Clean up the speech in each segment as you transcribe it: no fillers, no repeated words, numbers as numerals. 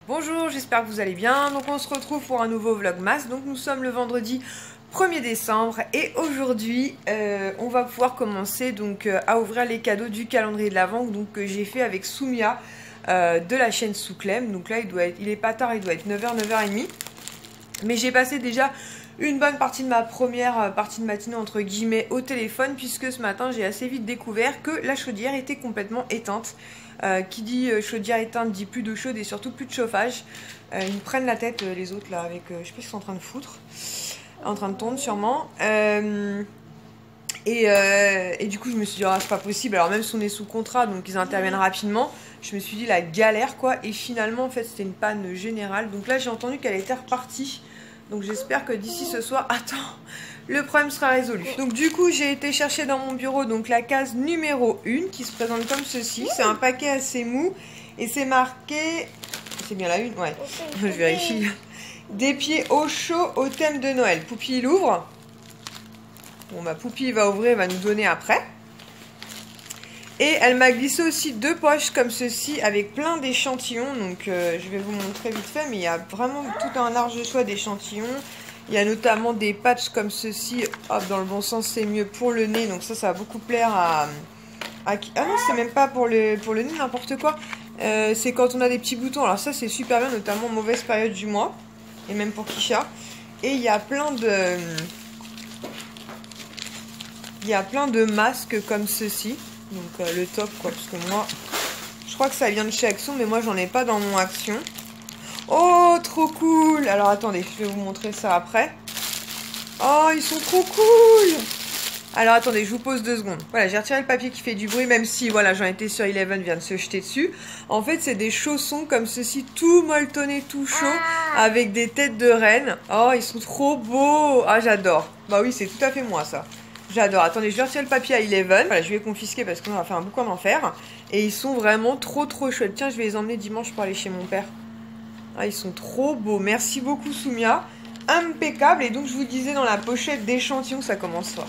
Bonjour, j'espère que vous allez bien. Donc on se retrouve pour un nouveau vlogmas. Donc nous sommes le vendredi 1er décembre et aujourd'hui on va pouvoir commencer donc à ouvrir les cadeaux du calendrier de l'Avent que j'ai fait avec Soumia de la chaîne Souclem. Donc là il est pas tard, il doit être 9h, 9h30. Mais j'ai passé déjà une bonne partie de ma première partie de matinée entre guillemets au téléphone, puisque ce matin j'ai assez vite découvert que la chaudière était complètement éteinte. Qui dit chaudière éteinte dit plus d'eau chaude et surtout plus de chauffage. Ils me prennent la tête les autres là avec, je sais pas ce qu'ils sont en train de foutre, en train de tomber sûrement. Et du coup je me suis dit c'est pas possible, alors même si on est sous contrat donc ils interviennent rapidement, je me suis dit la galère quoi, et finalement en fait c'était une panne générale. Donc là j'ai entendu qu'elle était repartie, donc j'espère que d'ici ce soir, le problème sera résolu. Donc du coup j'ai été chercher dans mon bureau donc la case numéro 1 qui se présente comme ceci. C'est un paquet assez mou et c'est marqué, c'est bien la une, ouais, je vérifie. Des pieds au chaud au thème de Noël. Poupie il ouvre. Bon ma Poupie va ouvrir, va nous donner après. Et elle m'a glissé aussi 2 poches comme ceci avec plein d'échantillons. Donc je vais vous montrer vite fait, mais il y a vraiment tout un large choix d'échantillons. Il y a notamment des patchs comme ceci. Hop, dans le bon sens c'est mieux pour le nez. Donc ça va beaucoup plaire à... Ah non, c'est même pas pour le nez, n'importe quoi. C'est quand on a des petits boutons. Alors ça c'est super bien, notamment mauvaise période du mois. Et même pour Kisha. Et il y a plein de masques comme ceci. Donc le top quoi, parce que moi, je crois que ça vient de chez Action, mais moi j'en ai pas dans mon Action. Oh, trop cool! Alors attendez, je vais vous montrer ça après. Oh, ils sont trop cool! Alors attendez, je vous pose 2 secondes. Voilà, j'ai retiré le papier qui fait du bruit, même si, voilà, j'en étais sur Eleven, vient de se jeter dessus. En fait, c'est des chaussons comme ceci, tout molletonné, tout chaud, avec des têtes de reine. Oh, ils sont trop beaux! Ah, j'adore. Bah oui, c'est tout à fait moi, ça. J'adore. Attendez, je vais retirer le papier à Eleven. Voilà, je vais confisquer parce qu'on va faire un boucan d'enfer. Et ils sont vraiment trop chouettes. Tiens, je vais les emmener dimanche pour aller chez mon père. Ah, ils sont trop beaux. Merci beaucoup, Soumia. Impeccable. Et donc, je vous disais dans la pochette d'échantillons, ça commence fort.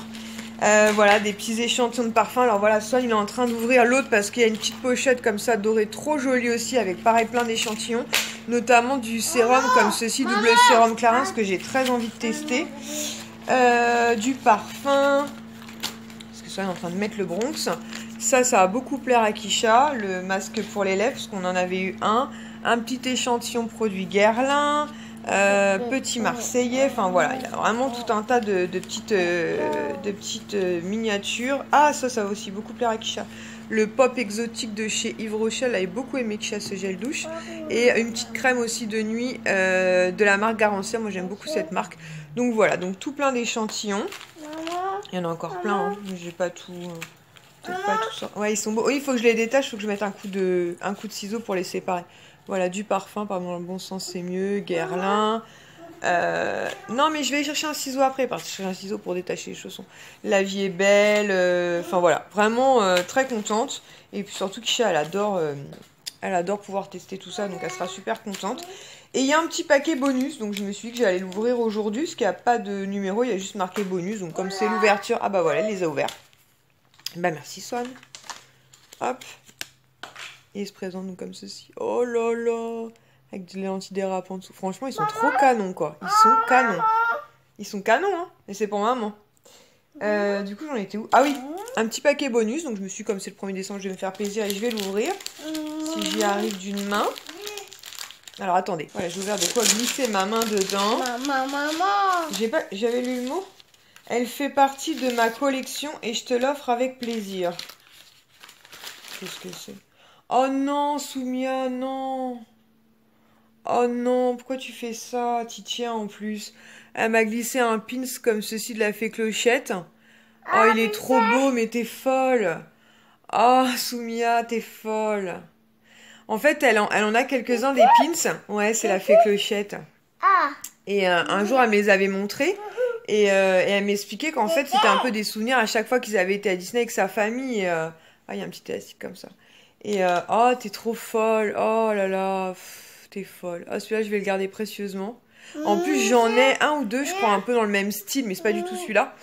Voilà, des petits échantillons de parfum. Alors voilà, soit il est en train d'ouvrir l'autre parce qu'il y a une petite pochette comme ça, dorée, trop jolie aussi, avec pareil plein d'échantillons. Notamment du sérum comme ceci, double sérum Clarins, que j'ai très envie de tester. Du parfum. Parce que ça, il est en train de mettre le Bronx. Ça va beaucoup plaire à Kisha. Le masque pour les lèvres, parce qu'on en avait eu un. Un petit échantillon produit Guerlain. Petit Marseillais. Enfin voilà, il y a vraiment tout un tas de petites miniatures. Ah, ça va aussi beaucoup plaire à Kisha. Le pop exotique de chez Yves Rocher, elle avait beaucoup aimé Kisha, ce gel douche. Et une petite crème aussi de nuit de la marque Garancia. Moi j'aime beaucoup cette marque. Donc voilà, donc tout plein d'échantillons. Il y en a encore plein, hein. J'ai pas tout... peut-être pas tout ça. Ouais, ils sont beaux. Oui, il faut que je les détache, il faut que je mette un coup de ciseau pour les séparer. Voilà, du parfum, pardon, dans le bon sens c'est mieux. Guerlain. Non, mais je vais chercher un ciseau après, parce que je cherche un ciseau pour détacher les chaussons. La vie est belle. Enfin voilà, vraiment très contente. Et puis surtout, Kisha, elle adore pouvoir tester tout ça, donc elle sera super contente. Et il y a un petit paquet bonus, donc je me suis dit que j'allais l'ouvrir aujourd'hui, parce qu'il n'y a pas de numéro, il y a juste marqué bonus. Donc comme c'est l'ouverture, ah bah voilà, elle les a ouverts. Bah merci Swan. Hop. Et ils se présentent donc comme ceci. Oh là là. Avec des lentilles dérapants en dessous. Franchement, ils sont trop canons quoi. Ils sont canons. Ils sont canons, hein. Et c'est pour maman. Du coup, j'en étais où? Ah oui, un petit paquet bonus. Donc je me suis dit, comme c'est le 1er décembre, je vais me faire plaisir et je vais l'ouvrir. Si j'y arrive d'une main. Alors attendez, voilà, j'ai ouvert de quoi glisser ma main dedans. Maman. J'avais lu le mot. Elle fait partie de ma collection et je te l'offre avec plaisir. Qu'est-ce que c'est? Oh non, Soumia, non. Oh non, pourquoi tu fais ça? T'y tiens en plus. Elle m'a glissé un pins comme ceci de la fée Clochette. Oh, il est trop beau, mais t'es folle. Oh, Soumia, t'es folle. En fait, elle en a quelques-uns des pins. Ouais, c'est la fée Clochette. Et un jour, elle me les avait montrés. Et elle m'expliquait qu'en fait, c'était un peu des souvenirs à chaque fois qu'ils avaient été à Disney avec sa famille. Ah, il y a un petit élastique comme ça. Et oh, t'es trop folle. Oh là là, t'es folle. Ah, celui-là, je vais le garder précieusement. En plus, j'en ai un ou deux, je crois, un peu dans le même style, mais c'est pas du tout celui-là.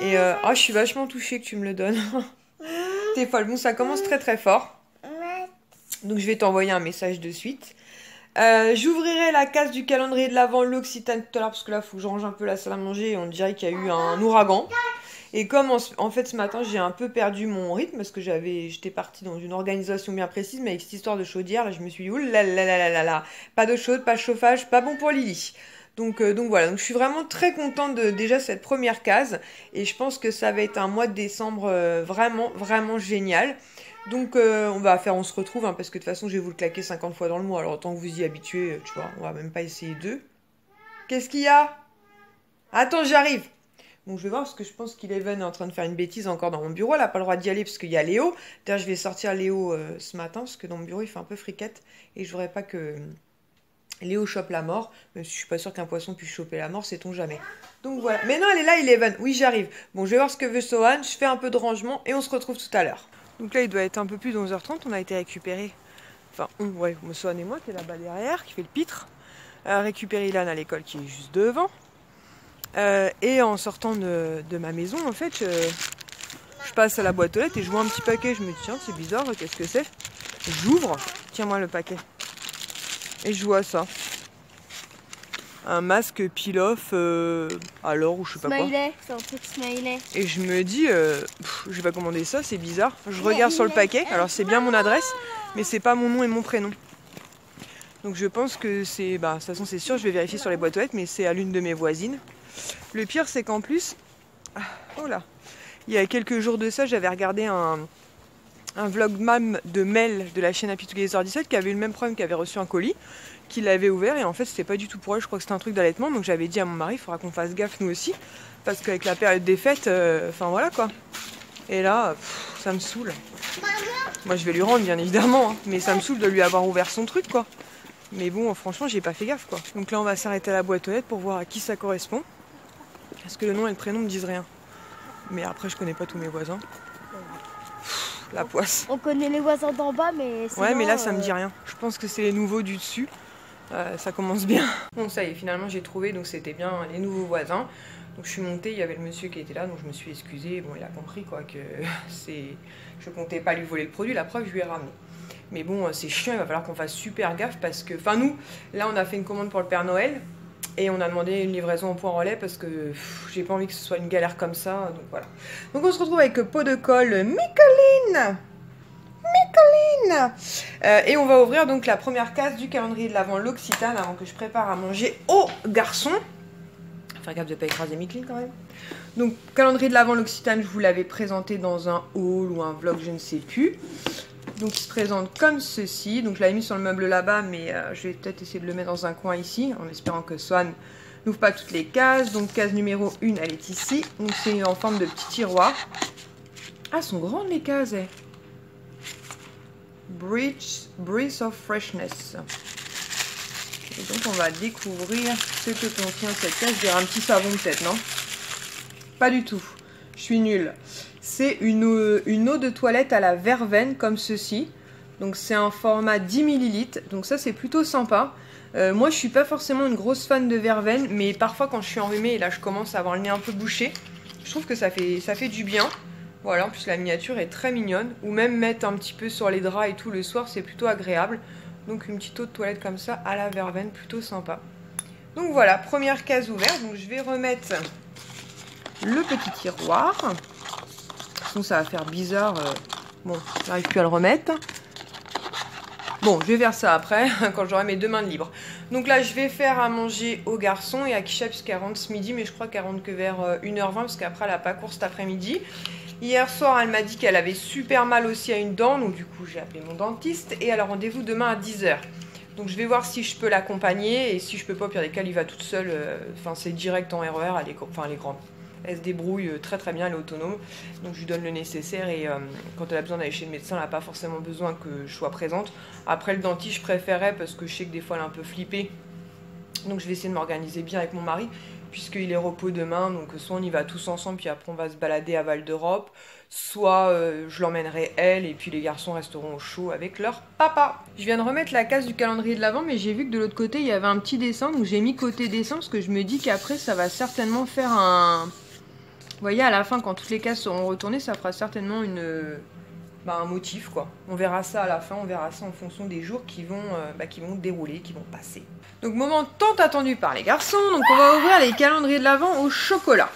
Et oh, je suis vachement touchée que tu me le donnes. T'es folle. Bon, ça commence très fort. Donc, je vais t'envoyer un message de suite. J'ouvrirai la case du calendrier de l'Avent l'Occitane tout à l'heure parce que là, il faut que je range un peu la salle à manger et on dirait qu'il y a eu un ouragan. Et comme en fait ce matin j'ai un peu perdu mon rythme parce que j'étais partie dans une organisation bien précise, mais avec cette histoire de chaudière, là je me suis dit oulalalala, pas d'eau chaude, pas de chauffage, pas bon pour Lily. Donc voilà, donc je suis vraiment très contente de déjà cette première case et je pense que ça va être un mois de décembre vraiment génial. Donc on se retrouve hein, parce que de toute façon je vais vous le claquer 50 fois dans le mois, alors autant que vous y habituez, tu vois, on va même pas essayer deux. Qu'est-ce qu'il y a? Attends, j'arrive. Donc je vais voir parce que je pense qu'Eleven est en train de faire une bêtise encore dans mon bureau. Elle n'a pas le droit d'y aller parce qu'il y a Léo. D'ailleurs je vais sortir Léo ce matin parce que dans mon bureau il fait un peu friquette. Et je voudrais pas que Léo chope la mort. Même si je suis pas sûre qu'un poisson puisse choper la mort, sait-on jamais. Donc voilà. Mais non, elle est là Eleven. Oui, j'arrive. Bon, je vais voir ce que veut Sohan. Je fais un peu de rangement et on se retrouve tout à l'heure. Donc là il doit être un peu plus de 11h30. On a été récupérés. Enfin, ouais, Sohan et moi qui est là-bas derrière, qui fait le pitre. Récupérer Ilan à l'école qui est juste devant. Et en sortant de ma maison, en fait, je passe à la boîte aux lettres et je vois un petit paquet. Je me dis, tiens, c'est bizarre, qu'est-ce que c'est? J'ouvre, tiens-moi le paquet. Et je vois ça. Un masque peel-off, alors, ou je sais pas quoi. Smiley, c'est un truc smiley. Et je me dis, je vais pas commander ça, c'est bizarre. Je regarde sur le paquet, alors c'est bien mon adresse, mais c'est pas mon nom et mon prénom. Donc je pense que c'est, de toute façon c'est sûr, je vais vérifier sur les boîtes aux lettres, mais c'est à l'une de mes voisines. Le pire c'est qu'en plus, oh là, il y a quelques jours de ça, j'avais regardé un vlog mam de Mel de la chaîne Happy Together 17 qui avait eu le même problème, qui avait reçu un colis, qui l'avait ouvert et en fait c'était pas du tout pour elle, je crois que c'était un truc d'allaitement, donc j'avais dit à mon mari, il faudra qu'on fasse gaffe nous aussi, parce qu'avec la période des fêtes, enfin voilà quoi. Et là, ça me saoule. Moi je vais lui rendre bien évidemment, hein, mais ça me saoule de lui avoir ouvert son truc quoi. Mais bon, franchement, j'ai pas fait gaffe quoi. Donc là, on va s'arrêter à la boîte aux lettres pour voir à qui ça correspond. Parce que le nom et le prénom me disent rien. Mais après, je connais pas tous mes voisins. La poisse. On connaît les voisins d'en bas, mais sinon, ouais, mais là, ça me dit rien. Je pense que c'est les nouveaux du dessus. Ça commence bien. Bon, ça y est, finalement, j'ai trouvé. Donc, c'était bien les nouveaux voisins. Donc, je suis montée. Il y avait le monsieur qui était là. Donc, je me suis excusée. Bon, il a compris quoi que je comptais pas lui voler le produit. La preuve, je lui ai ramené. Mais bon, c'est chiant, il va falloir qu'on fasse super gaffe parce que... Enfin, nous, là, on a fait une commande pour le Père Noël et on a demandé une livraison en point relais parce que j'ai pas envie que ce soit une galère comme ça, donc voilà. Donc on se retrouve avec pot de colle Micheline. Et on va ouvrir donc la première case du calendrier de l'Avent l'Occitane avant que je prépare à manger aux garçons. Faire gaffe de ne pas écraser Micheline quand même. Donc, calendrier de l'Avent l'Occitane, je vous l'avais présenté dans un haul ou un vlog, je ne sais plus. Donc il se présente comme ceci. Donc je l'avais mis sur le meuble là-bas, mais je vais peut-être essayer de le mettre dans un coin ici, en espérant que Swan n'ouvre pas toutes les cases. Donc case numéro 1, elle est ici. Donc c'est en forme de petit tiroir. Ah, sont grandes les cases. Breath of Freshness. Et donc on va découvrir ce que contient cette case. Je dirais un petit savon peut-être, non? Pas du tout. Je suis nulle. C'est une eau de toilette à la verveine comme ceci. Donc c'est un format 10 ml. Donc ça c'est plutôt sympa. Moi je suis pas forcément une grosse fan de verveine. Mais parfois quand je suis enrhumée et là je commence à avoir le nez un peu bouché, je trouve que ça fait du bien. Voilà, en plus la miniature est très mignonne. Ou même mettre un petit peu sur les draps et tout le soir, c'est plutôt agréable. Donc une petite eau de toilette comme ça à la verveine, plutôt sympa. Donc voilà, première case ouverte. Donc je vais remettre le petit tiroir. Sinon ça va faire bizarre. Bon, j'arrive plus à le remettre. Bon, je vais faire ça après, quand j'aurai mes deux mains libres. Donc là, je vais faire à manger aux garçons et à Kisha, puisqu'elle rentre ce midi, mais je crois qu'elle rentre que vers 1h20, parce qu'après, elle n'a pas cours cet après-midi. Hier soir, elle m'a dit qu'elle avait super mal aussi à une dent, donc du coup, j'ai appelé mon dentiste, et elle a rendez-vous demain à 10h. Donc je vais voir si je peux l'accompagner, et si je peux pas, au pire des cas, elle y va toute seule. Enfin, c'est direct en RER, elle est grande. Elle se débrouille très très bien, elle est autonome. Donc je lui donne le nécessaire et quand elle a besoin d'aller chez le médecin, elle n'a pas forcément besoin que je sois présente. Après le dentiste, je préférais parce que je sais que des fois elle est un peu flippée. Donc je vais essayer de m'organiser bien avec mon mari puisqu'il est repos demain. Donc soit on y va tous ensemble puis après on va se balader à Val d'Europe. Soit je l'emmènerai elle et puis les garçons resteront au chaud avec leur papa. Je viens de remettre la case du calendrier de l'Avent mais j'ai vu que de l'autre côté il y avait un petit dessin. Donc j'ai mis côté dessin parce que je me dis qu'après ça va certainement faire un... Vous voyez, à la fin, quand toutes les cases seront retournées, ça fera certainement un motif quoi. On verra ça à la fin, on verra ça en fonction des jours qui vont dérouler, qui vont passer. Donc moment tant attendu par les garçons, donc on va ouvrir les calendriers de l'Avent au chocolat.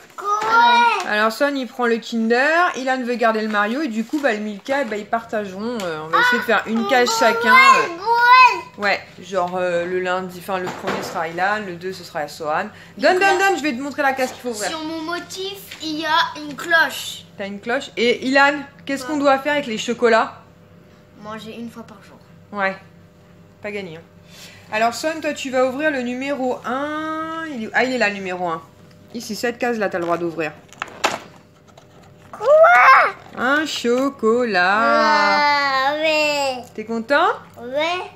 Alors Son il prend le Kinder, Ilan veut garder le Mario et du coup le Milka ils partageront, on va essayer de faire une case chacun. Ouais, genre le lundi, enfin le premier sera Ilan, le 2 ce sera Sohan. Donne, je vais te montrer la case qu'il faut ouvrir. Sur mon motif, il y a une cloche. T'as une cloche. Et Ilan, qu'est-ce qu'on doit faire avec les chocolats? Manger une fois par jour. Ouais, pas gagné. Hein. Alors Son, toi tu vas ouvrir le numéro 1. Il est là le numéro 1. Ici, cette case là, t'as le droit d'ouvrir. Quoi? Un chocolat. Ouais. T'es content? Ouais.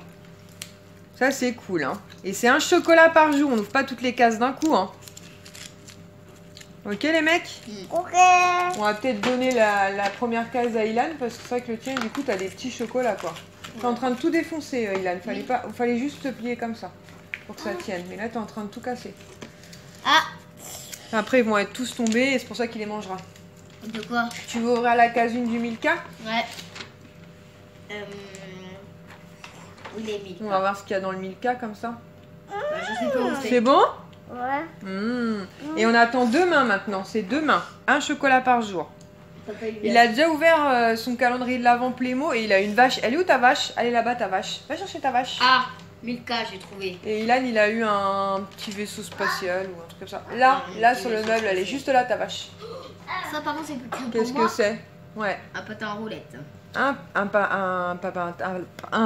Ça c'est cool. Hein. Et c'est un chocolat par jour, on n'ouvre pas toutes les cases d'un coup. Hein. Ok les mecs? Ok. On va peut-être donner la première case à Ilan parce que c'est vrai que le tien du coup t'as des petits chocolats quoi. T'es en train de tout défoncer Ilan, fallait juste te plier comme ça pour que ça tienne. Mais là t'es en train de tout casser. Ah. Après ils vont être tous tombés et c'est pour ça qu'il les mangera. De quoi? Tu veux ouvrir la case 1 du Milka? Ouais. Où il est Milka? On va voir ce qu'il y a dans le Milka comme ça. Bah, je sais pas où c'est. C'est bon? Ouais. Et on attend demain maintenant, c'est demain. Un chocolat par jour. Il a déjà ouvert son calendrier de l'Avent Playmo et il a une vache. Elle est où ta vache? Elle est là-bas ta vache. Va chercher ta vache. Ah, Milka, j'ai trouvé. Et Ilan, il a eu un petit vaisseau spatial ou un truc comme ça. Là sur le meuble, elle est juste là ta vache. Ça par contre c'est plus pour Qu'est-ce moi. que c'est? Ouais. Un patin en roulette. Un,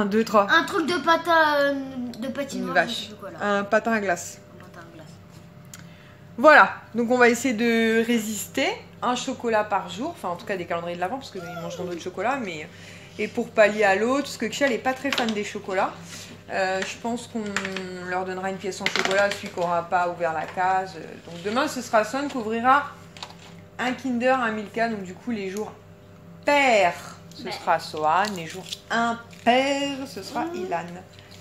2, 3. Un truc de patin de Une patinoire. vache. Un patin à glace. Un patin à glace. Voilà, donc on va essayer de résister. Un chocolat par jour, enfin en tout cas des calendriers de l'Avent parce qu'ils mangeront d'autres chocolats, mais et pour pallier à l'autre, parce que Kshal n'est pas très fan des chocolats, je pense qu'on leur donnera une pièce en chocolat, celui qui n'aura pas ouvert la case. Donc demain ce sera Son qui ouvrira un Kinder, un Milka, donc du coup les jours pairs ce sera Sohan, les jours impairs ce sera Ilan.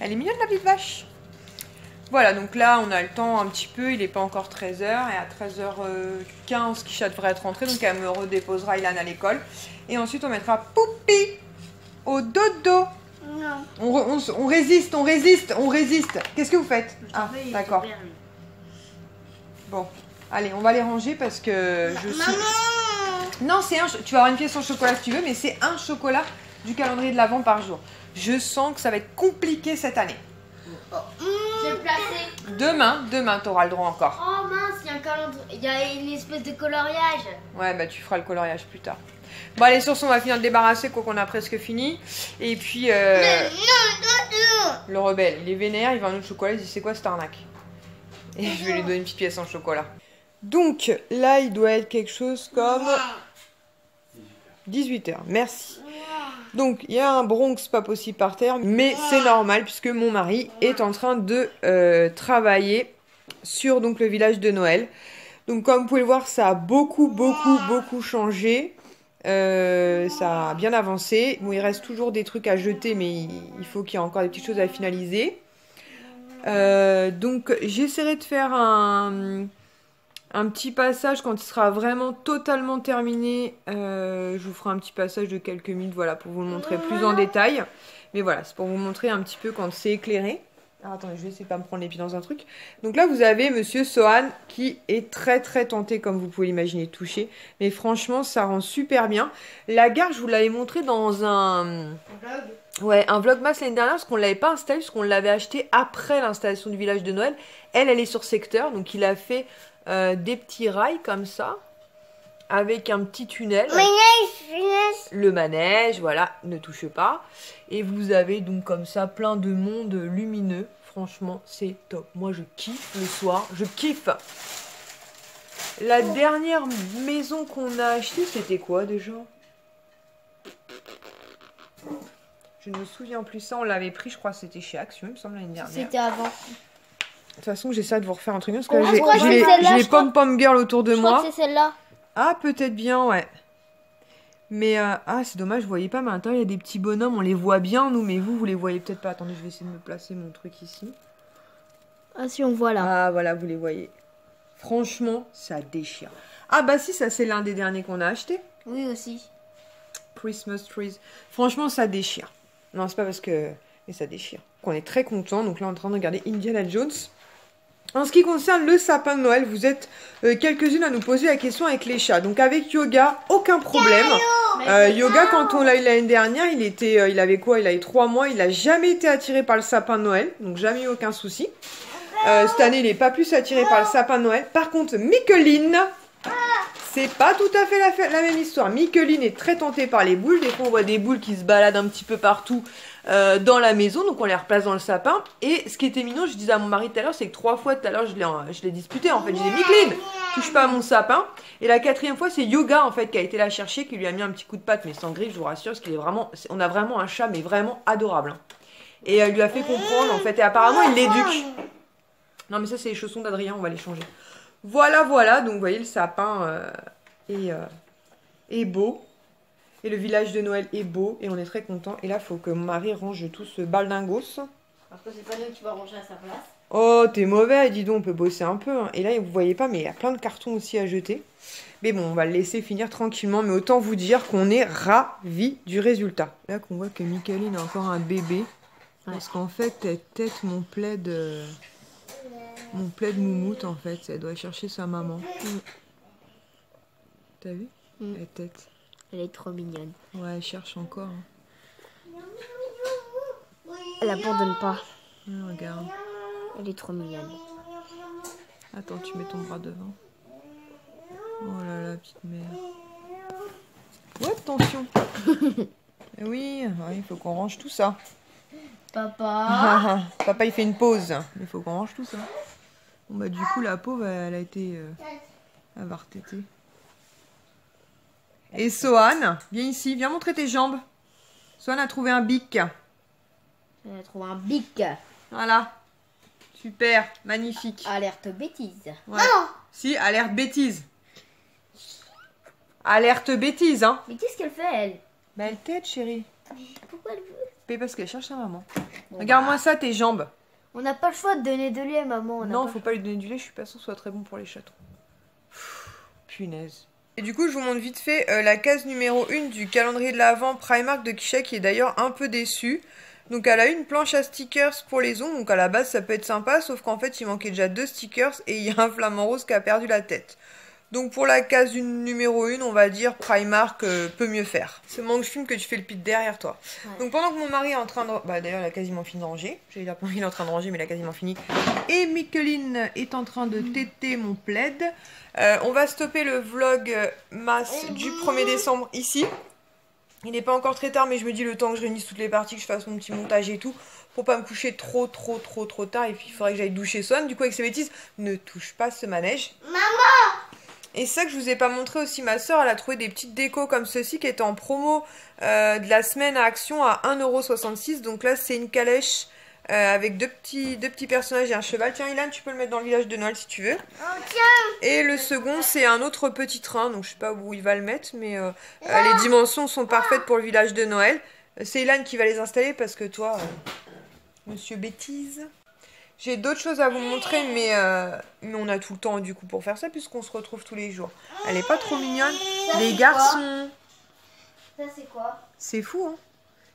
Elle est mignonne la petite vache. Voilà, donc là, on a le temps un petit peu, il n'est pas encore 13h, et à 13h15, Kisha devrait être rentrée, donc elle me redéposera Ilan à l'école. Et ensuite, on mettra Poupi au dodo. Non. On résiste, on résiste, on résiste. Qu'est-ce que vous faites? Ah, d'accord. Bon, allez, on va les ranger parce que je suis... Non, c'est un... Tu vas avoir une pièce en chocolat si tu veux, mais c'est un chocolat du calendrier de l'Avent par jour. Je sens que ça va être compliqué cette année. Je vais le placer. Demain, t'auras le droit encore. Oh mince, il y a un calendrier. Il y a une espèce de coloriage. Ouais, bah tu feras le coloriage plus tard. Bon, allez, sur ce, on va finir de débarrasser, quoi qu'on a presque fini. Et puis, le rebelle, il est vénère, il veut un autre chocolat, il dit c'est quoi cette arnaque? Et je vais lui donner une petite pièce en chocolat. Donc, là, il doit être quelque chose comme 18h, merci. Donc, il y a un Bronx pas possible par terre, mais c'est normal puisque mon mari est en train de travailler sur donc, le village de Noël. Donc, comme vous pouvez le voir, ça a beaucoup changé. Ça a bien avancé. Bon, il reste toujours des trucs à jeter, mais il faut qu'il y ait encore des petites choses à finaliser. Donc, j'essaierai de faire un petit passage quand il sera vraiment totalement terminé. Je vous ferai un petit passage de quelques minutes, voilà, pour vous le montrer plus en détail. Mais voilà, c'est pour vous montrer un petit peu quand c'est éclairé. Alors, attendez, je vais essayer de pas me prendre les pieds dans un truc. Donc là, vous avez Monsieur Sohan qui est très tenté, comme vous pouvez l'imaginer, touché. Mais franchement, ça rend super bien. La gare, je vous l'avais montré dans un vlog. Ouais, un vlogmas l'année dernière, parce qu'on ne l'avait pas installé, parce qu'on l'avait acheté après l'installation du village de Noël. Elle est sur secteur, donc il a fait des petits rails comme ça, avec un petit tunnel. Le manège, voilà, ne touche pas. Et vous avez donc comme ça plein de monde lumineux. Franchement, c'est top. Moi, je kiffe le soir, je kiffe. La dernière maison qu'on a achetée, c'était quoi déjà? Je ne me souviens plus, ça on l'avait pris, je crois que c'était chez Action, il me semble, l'année dernière. C'était avant. De toute façon, j'essaie de vous refaire un truc, parce que j'ai les pom-pom girls autour de moi. Je crois que c'est celle-là. Ah, peut-être bien, ouais. Mais, ah, c'est dommage, vous voyez pas, mais à l'intérieur, il y a des petits bonhommes, on les voit bien, nous, mais vous les voyez peut-être pas. Attendez, je vais essayer de me placer mon truc ici. Ah si, on voit là. Ah, voilà, vous les voyez. Franchement, ça déchire. Ah bah si, ça c'est l'un des derniers qu'on a acheté. Oui, aussi. Christmas trees. Franchement, ça déchire. Non, c'est pas parce que... Mais ça déchire. On est très content. Donc là, on est en train de regarder Indiana Jones. En ce qui concerne le sapin de Noël, vous êtes quelques-unes à nous poser la question avec les chats. Donc avec Yoga, aucun problème. Yoga, quand on l'a eu l'année dernière, il avait quoi? Il avait 3 mois. Il n'a jamais été attiré par le sapin de Noël. Donc jamais eu aucun souci. Cette année, il n'est pas plus attiré par le sapin de Noël. Par contre, Micheline, c'est pas tout à fait la même histoire. Micheline est très tentée par les boules. Des fois, on voit des boules qui se baladent un petit peu partout dans la maison. Donc, on les replace dans le sapin. Et ce qui était mignon, je disais à mon mari tout à l'heure, c'est que 3 fois tout à l'heure, je l'ai disputé. En fait, j'ai dit, Micheline, touche pas à mon sapin. Et la 4e fois, c'est Yoga, en fait, qui a été la chercher, qui lui a mis un petit coup de patte, mais sans griffe, je vous rassure, parce qu'il est vraiment... On a vraiment un chat, mais vraiment adorable. Hein. Et elle lui a fait comprendre, en fait. Et apparemment, il l'éduque. Non, mais ça, c'est les chaussons d'Adrien, on va les changer. Voilà, voilà. Donc, vous voyez, le sapin est beau. Et le village de Noël est beau. Et on est très content. Et là, il faut que mon mari range tout ce baldingos. Parce que c'est pas nous qui va ranger à sa place. Oh, t'es mauvais, dis donc, on peut bosser un peu. Hein. Et là, vous voyez pas, mais il y a plein de cartons aussi à jeter. Mais bon, on va le laisser finir tranquillement. Mais autant vous dire qu'on est ravis du résultat. Là, qu'on voit que Micheline a encore un bébé. Ouais. Parce qu'en fait, elle tète mon plaid... Mon plaid moumoute, en fait, elle doit chercher sa maman. T'as vu? Elle tête. Elle est trop mignonne. Ouais, elle cherche encore. Hein. Elle abandonne pas. Regarde. Elle est trop mignonne. Attends, tu mets ton bras devant. Oh là là, petite mère. Ouais, attention. Oui, il faut qu'on range tout ça. Papa. Papa, il fait une pause. Il faut qu'on range tout ça. Bon, bah, du coup, la pauvre, elle a été... elle va retéter. Et Sohan, viens ici, viens montrer tes jambes. Sohan a trouvé un bic. Elle a trouvé un bic. Voilà. Super, magnifique. Alerte bêtise. Ouais. Non. Si, alerte bêtise. Alerte bêtise, hein. Mais qu'est-ce qu'elle fait, elle? Bah, elle tète, chérie. Mais pourquoi elle veut? Mais parce qu'elle cherche sa maman. Bon, regarde-moi ça, tes jambes. On n'a pas le choix de donner de lait à maman. Non, faut pas lui donner du lait, je suis pas sûre que ce soit très bon pour les chatons. Punaise. Et du coup, je vous montre vite fait la case numéro 1 du calendrier de l'Avent Primark de Kisha, qui est d'ailleurs un peu déçue. Donc elle a une planche à stickers pour les ongles, donc à la base ça peut être sympa, sauf qu'en fait il manquait déjà 2 stickers et il y a un flamant rose qui a perdu la tête. Donc pour la case numéro 1, on va dire Primark peut mieux faire. C'est le manque film que tu fais le pit derrière toi. Ouais. Donc pendant que mon mari est en train de... Bah d'ailleurs il a quasiment fini de ranger. Il est en train de ranger mais il a quasiment fini. Et Micheline est en train de téter mon plaid. On va stopper le vlog masse du 1er décembre ici. Il n'est pas encore très tard mais je me dis le temps que je réunisse toutes les parties, que je fasse mon petit montage et tout. Pour pas me coucher trop tard. Et puis il faudrait que j'aille doucher Swan. Du coup avec ses bêtises, ne touche pas ce manège. Maman! Et ça que je vous ai pas montré aussi, ma soeur, elle a trouvé des petites décos comme ceci qui étaient en promo de la semaine à Action à 1,66 €. Donc là, c'est une calèche avec deux petits personnages et un cheval. Tiens, Ilan, tu peux le mettre dans le village de Noël si tu veux. Oh, tiens. Et le second, c'est un autre petit train. Donc je sais pas où il va le mettre, mais les dimensions sont parfaites pour le village de Noël. C'est Ilan qui va les installer parce que toi, monsieur bêtise... J'ai d'autres choses à vous montrer, mais on a tout le temps du coup pour faire ça, puisqu'on se retrouve tous les jours. Elle est pas trop mignonne. Ça, les garçons. Ça, c'est quoi? C'est fou, hein.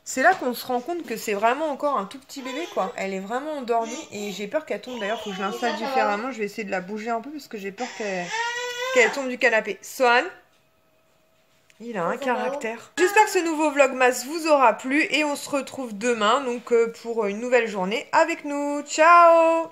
C'est là qu'on se rend compte que c'est vraiment encore un tout petit bébé, quoi. Elle est vraiment endormie et j'ai peur qu'elle tombe. D'ailleurs, faut que je l'installe différemment. Je vais essayer de la bouger un peu parce que j'ai peur qu'elle tombe du canapé. Swan. Il a un caractère. J'espère que ce nouveau vlogmas vous aura plu et on se retrouve demain donc pour une nouvelle journée avec nous. Ciao!